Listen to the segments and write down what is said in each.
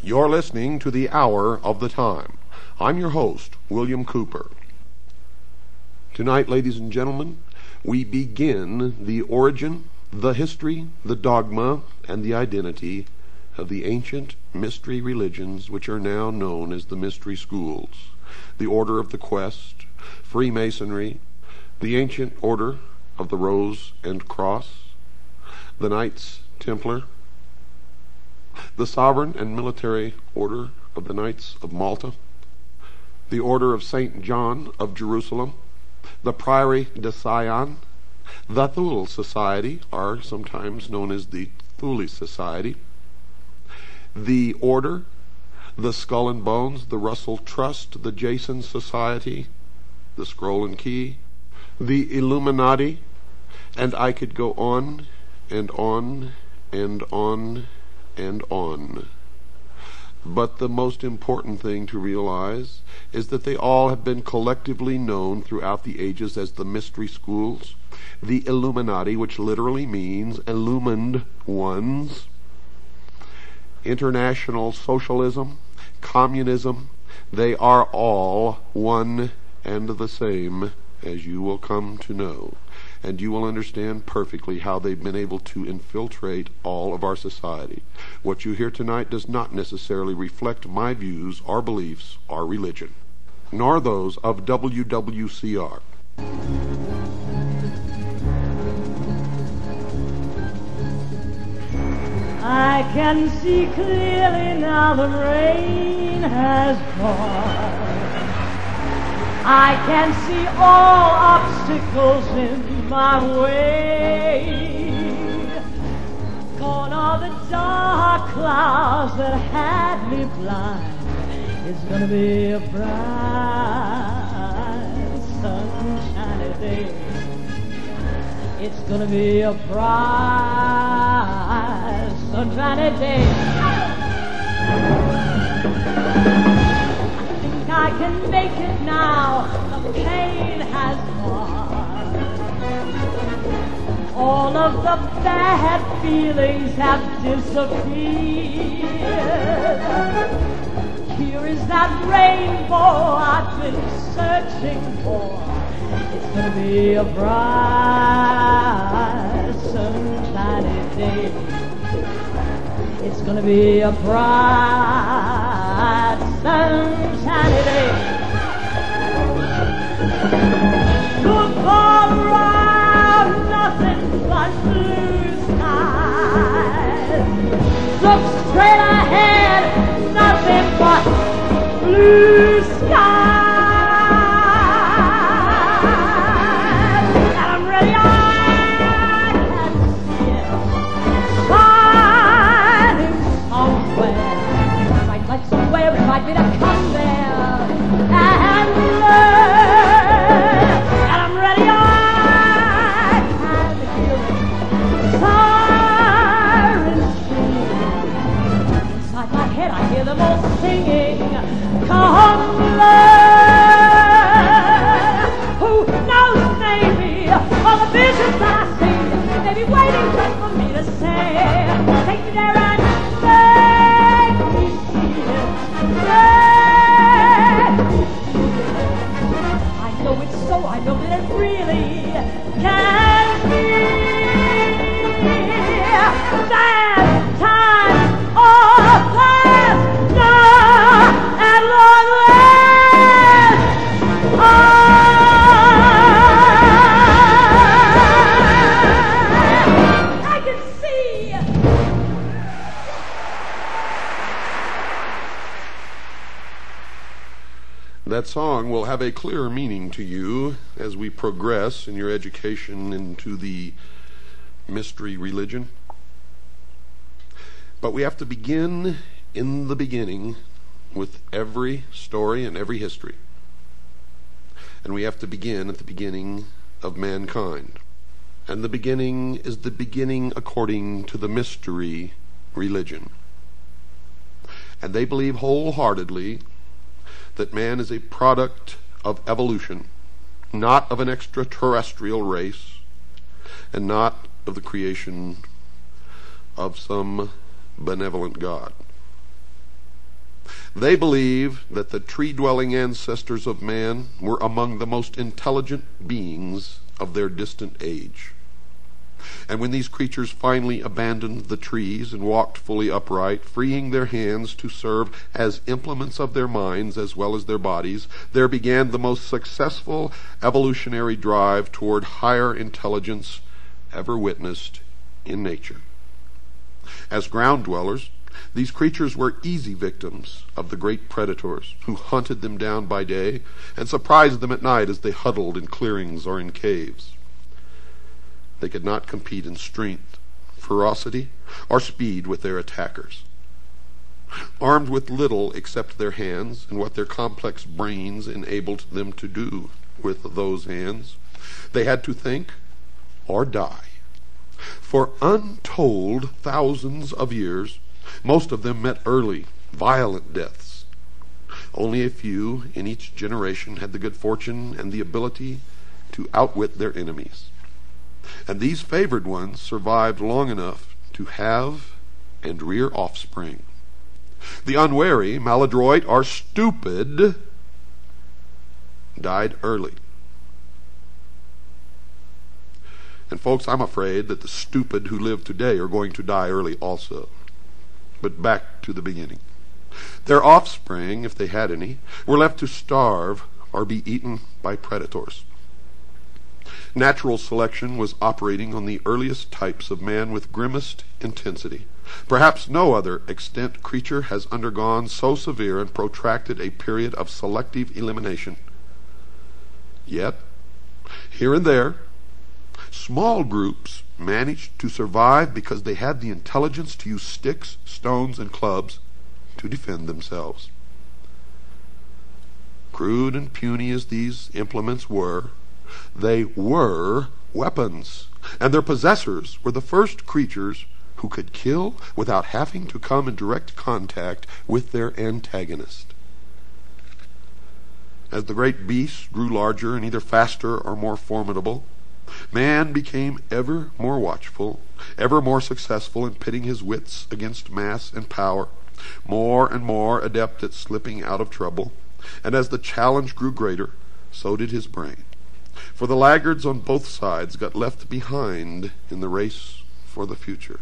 You're listening to The Hour of the Time. I'm your host, William Cooper. Tonight, ladies and gentlemen, we begin the origin, the history, the dogma, and the identity of the ancient mystery religions which are now known as the mystery schools, the Order of the Quest, Freemasonry, the ancient Order of the Rose and Cross, the Knights Templar, the Sovereign and Military Order of the Knights of Malta, the Order of St. John of Jerusalem, the Priory de Sion, the Thule Society, are sometimes known as the Thule Society, the Order, the Skull and Bones, the Russell Trust, the Jason Society, the Scroll and Key, the Illuminati, and I could go on and on and on and on. But the most important thing to realize is that they all have been collectively known throughout the ages as the mystery schools, the Illuminati, which literally means illumined ones, international socialism, communism. They are all one and the same, as you will come to know. And you will understand perfectly how they've been able to infiltrate all of our society. What you hear tonight does not necessarily reflect my views or beliefs or religion, nor those of WWCR. I can see clearly now the rain has gone. I can see all obstacles in my way. Gone are the dark clouds that had me blind. It's gonna be a bright, sunshiny day. It's gonna be a bright, sunshiny day. I can make it now, the pain has gone. All of the bad feelings have disappeared. Here is that rainbow I've been searching for. It's gonna be a bright, sunshiny day. It's gonna be a bright, sunshiny day. Look all around, nothing but blue skies. Look straight ahead, nothing but blue skies. And I'm ready, I can see it shining somewhere. Bright light somewhere, invite me to come there and learn. And I'm ready, I can hear sirens sing. Inside my head I hear them all singing, come That song will have a clearer meaning to you as we progress in your education into the mystery religion. But we have to begin in the beginning with every story and every history. And we have to begin at the beginning of mankind. And the beginning is the beginning according to the mystery religion. And they believe wholeheartedly that man is a product of evolution, not of an extraterrestrial race, and not of the creation of some benevolent God. They believe that the tree-dwelling ancestors of man were among the most intelligent beings of their distant age. And when these creatures finally abandoned the trees and walked fully upright, freeing their hands to serve as implements of their minds as well as their bodies, there began the most successful evolutionary drive toward higher intelligence ever witnessed in nature. As ground dwellers, these creatures were easy victims of the great predators who hunted them down by day and surprised them at night as they huddled in clearings or in caves. They could not compete in strength, ferocity, or speed with their attackers. Armed with little except their hands and what their complex brains enabled them to do with those hands, they had to think or die. For untold thousands of years, most of them met early, violent deaths. Only a few in each generation had the good fortune and the ability to outwit their enemies. And these favored ones survived long enough to have and rear offspring. The unwary, maladroit, or stupid died early. And folks, I'm afraid that the stupid who live today are going to die early also. But back to the beginning. Their offspring, if they had any, were left to starve or be eaten by predators. Natural selection was operating on the earliest types of man with grimmest intensity. Perhaps no other extant creature has undergone so severe and protracted a period of selective elimination. Yet, here and there, small groups managed to survive because they had the intelligence to use sticks, stones, and clubs to defend themselves. Crude and puny as these implements were, they were weapons, and their possessors were the first creatures who could kill without having to come in direct contact with their antagonist. As the great beasts grew larger and either faster or more formidable, man became ever more watchful, ever more successful in pitting his wits against mass and power, more and more adept at slipping out of trouble, and as the challenge grew greater, so did his brain. For the laggards on both sides got left behind in the race for the future.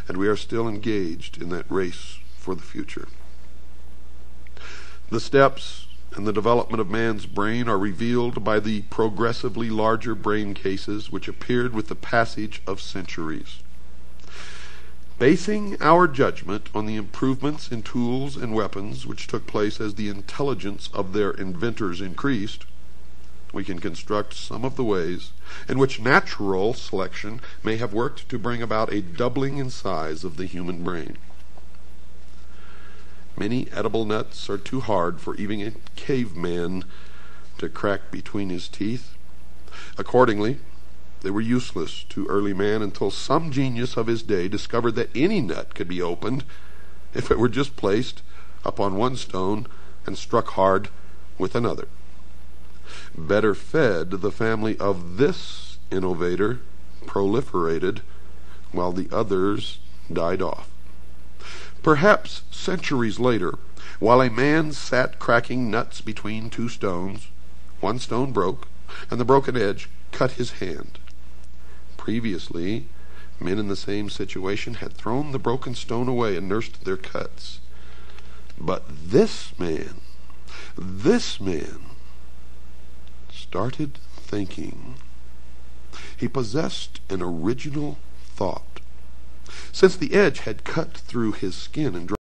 And we are still engaged in that race for the future. The steps and the development of man's brain are revealed by the progressively larger brain cases which appeared with the passage of centuries. Basing our judgment on the improvements in tools and weapons which took place as the intelligence of their inventors increased, we can construct some of the ways in which natural selection may have worked to bring about a doubling in size of the human brain. Many edible nuts are too hard for even a caveman to crack between his teeth. Accordingly, they were useless to early man until some genius of his day discovered that any nut could be opened if it were just placed upon one stone and struck hard with another. Better fed, the family of this innovator proliferated while the others died off. Perhaps centuries later, while a man sat cracking nuts between two stones, one stone broke, and the broken edge cut his hand. Previously, men in the same situation had thrown the broken stone away and nursed their cuts. But this man started thinking. He possessed an original thought. Since the edge had cut through his skin and